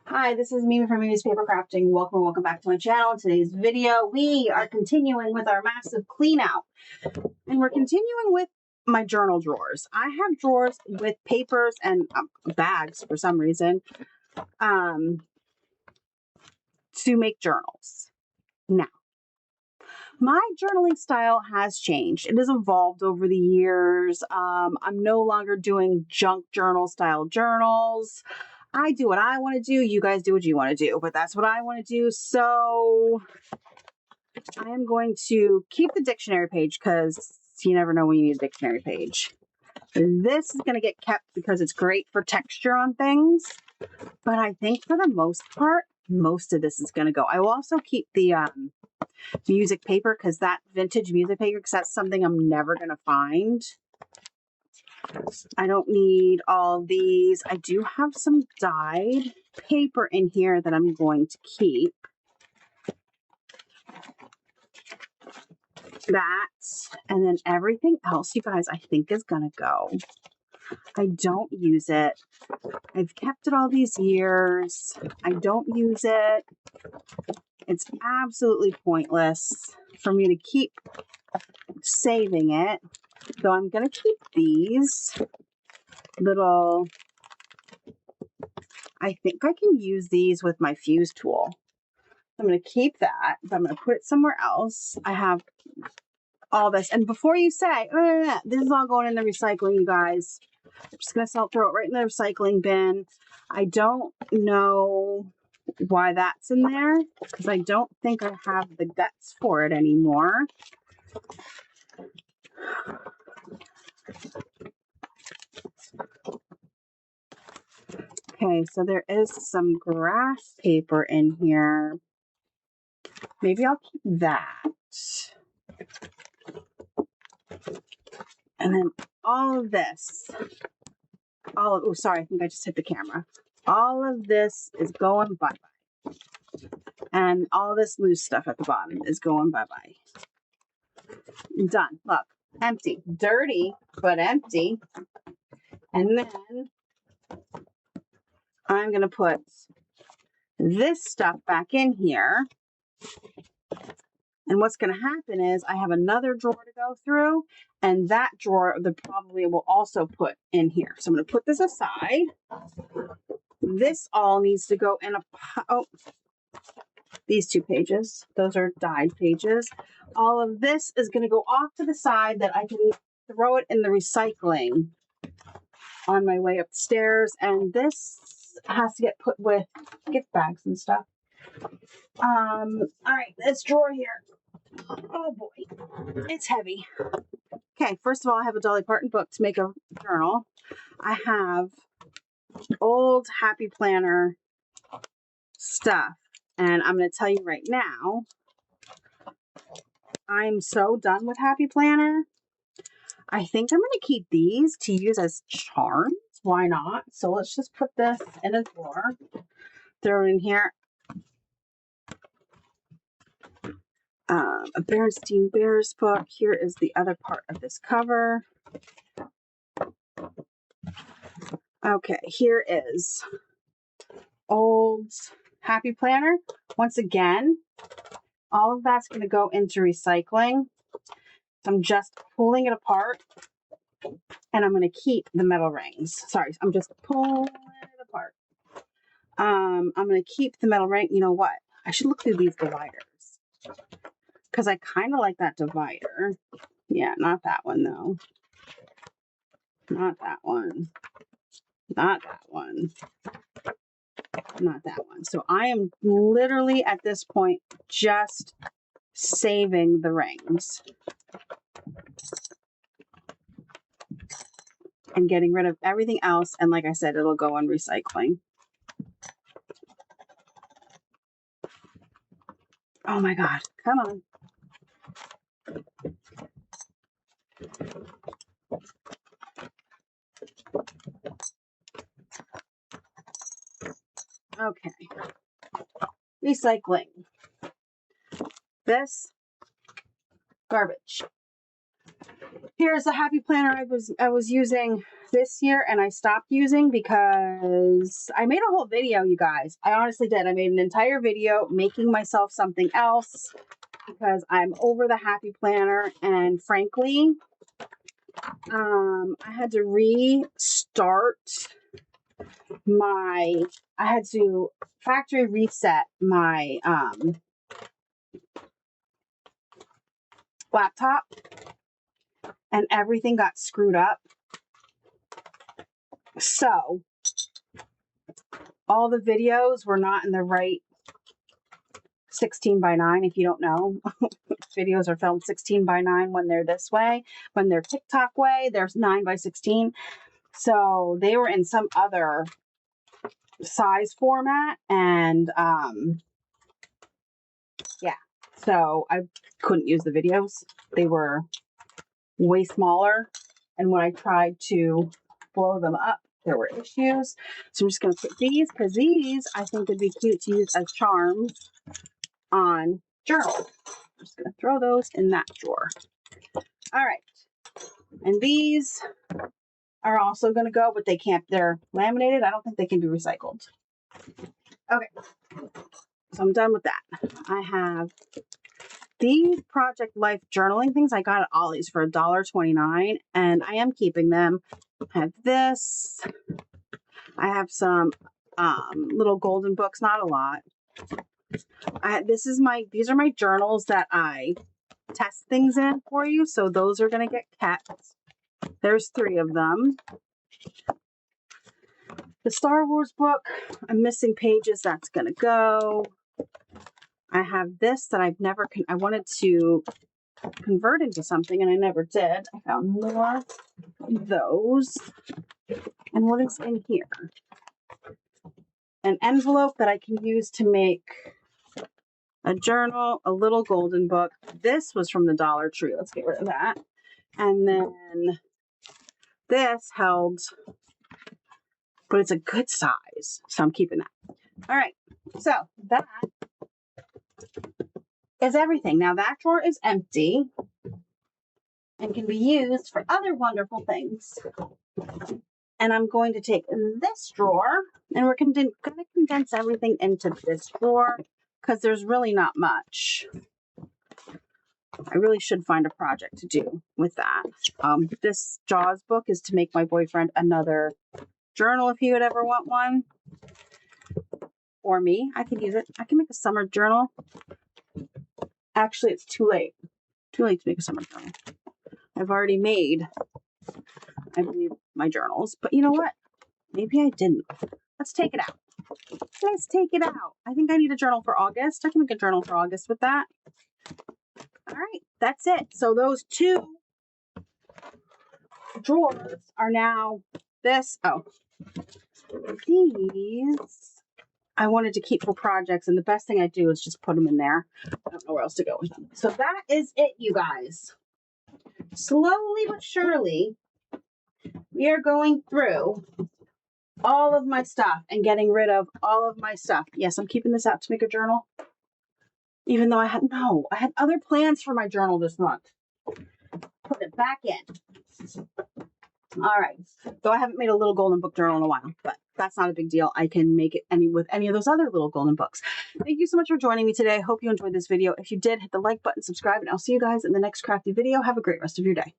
Hi, this is Mimi from Mimi's Paper Crafting. Welcome back to my channel. In today's video, we are continuing with our massive clean out. And we're continuing with my journal drawers. I have drawers with papers and bags for some reason to make journals. Now, my journaling style has changed. It has evolved over the years. I'm no longer doing junk journal style journals. I do what I want to do. You guys do what you want to do, but that's what I want to do. So I am going to keep the dictionary page because you never know when you need a dictionary page. This is going to get kept because it's great for texture on things. But I think for the most part, most of this is going to go. I will also keep the music paper because that vintage music paper, because that's something I'm never going to find. I don't need all these. I do have some dyed paper in here that I'm going to keep. That, and then everything else, you guys, I think is going to go. I don't use it. I've kept it all these years. I don't use it. It's absolutely pointless for me to keep saving it. So I'm going to keep these little, I think I can use these with my fuse tool. I'm going to keep that, but I'm going to put it somewhere else. I have all this. And before you say, this is all going in the recycling, you guys, I'm just going to throw it right in the recycling bin. I don't know why that's in there because I don't think I have the guts for it anymore. Okay, so there is some grass paper in here. Maybe I'll keep that. And then all of this, oh, sorry, I think I just hit the camera. All of this is going bye-bye. And all this loose stuff at the bottom is going bye-bye. Done. Look, empty. Dirty, but empty. And then I'm going to put this stuff back in here. And what's going to happen is I have another drawer to go through, and that drawer probably will also put in here. So I'm going to put this aside. This all needs to go in these 2 pages. Those are dyed pages. All of this is going to go off to the side that I can throw it in the recycling on my way upstairs. And this has to get put with gift bags and stuff. All right, this drawer here. Oh boy, it's heavy. Okay, first of all, I have a Dolly Parton book to make a journal. I have old Happy Planner stuff. And I'm going to tell you right now, I'm so done with Happy Planner. I think I'm going to keep these to use as charms. Why not? So let's just put this in a drawer. Throw it in here. A Berenstain Bears book. Here is the other part of this cover. Okay, here is old Happy Planner. Once again, all of that's going to go into recycling. I'm just pulling it apart, and I'm going to keep the metal rings. Sorry, I'm just pulling it apart. I'm going to keep the metal ring. You know what? I should look through these dividers because I kind of like that divider. Yeah, not that one though. Not that one. Not that one. Not that one. So I am literally at this point just saving the rings and getting rid of everything else. And like I said, it'll go on recycling. Oh my God, come on. Okay. Recycling. This, garbage. Here's the happy planner I was using this year and I stopped using because I made a whole video, you guys. I honestly did. I made an entire video making myself something else because I'm over the happy planner, and frankly, I had to restart I had to factory reset my laptop, and everything got screwed up. So all the videos were not in the right 16:9. If you don't know, videos are filmed 16:9 when they're this way. When they're TikTok way, there's 9:16. So they were in some other size format, and yeah, so I couldn't use the videos. They were way smaller, and when I tried to blow them up, there were issues. So I'm just going to put these, because these I think would be cute to use as charms on journals. I'm just going to throw those in that drawer. All right, and these are also going to go, but they can't, they're laminated. I don't think they can be recycled. Okay, so I'm done with that. I have these Project Life journaling things I got at Ollie's for $1.29, and I am keeping them. I have this. I have some little golden books, not a lot. These are my journals that I test things in for you, so those are going to get kept. There's 3 of them. The Star Wars book, I'm missing pages, that's going to go. I have this that I wanted to convert into something and I never did. I found more of those. And what is in here? An envelope that I can use to make a journal, a little golden book. This was from the Dollar Tree. Let's get rid of that. And then this held, but it's a good size, so I'm keeping that. All right, so that is everything. Now that drawer is empty and can be used for other wonderful things. And I'm going to take this drawer, and we're going to condense everything into this drawer because there's really not much. I really should find a project to do with that. This Jaws book is to make my boyfriend another journal if he would ever want one. Or me, I could use it. I can make a summer journal. Actually, it's too late. Too late to make a summer journal. I've already made, I believe, my journals. But you know what? Maybe I didn't. Let's take it out. Let's take it out. I think I need a journal for August. I can make a journal for August with that. All right, that's it. So those 2 drawers are now this. Oh, these I wanted to keep for projects, and the best thing I do is just put them in there. I don't know where else to go with them. So that is it, you guys. Slowly but surely, we are going through all of my stuff and getting rid of all of my stuff. Yes, I'm keeping this out to make a journal. Even though I had other plans for my journal this month. Put it back in. All right. Though I haven't made a little golden book journal in a while, but that's not a big deal. I can make it with any of those other little golden books. Thank you so much for joining me today. I hope you enjoyed this video. If you did, hit the like button, subscribe, and I'll see you guys in the next crafty video. Have a great rest of your day.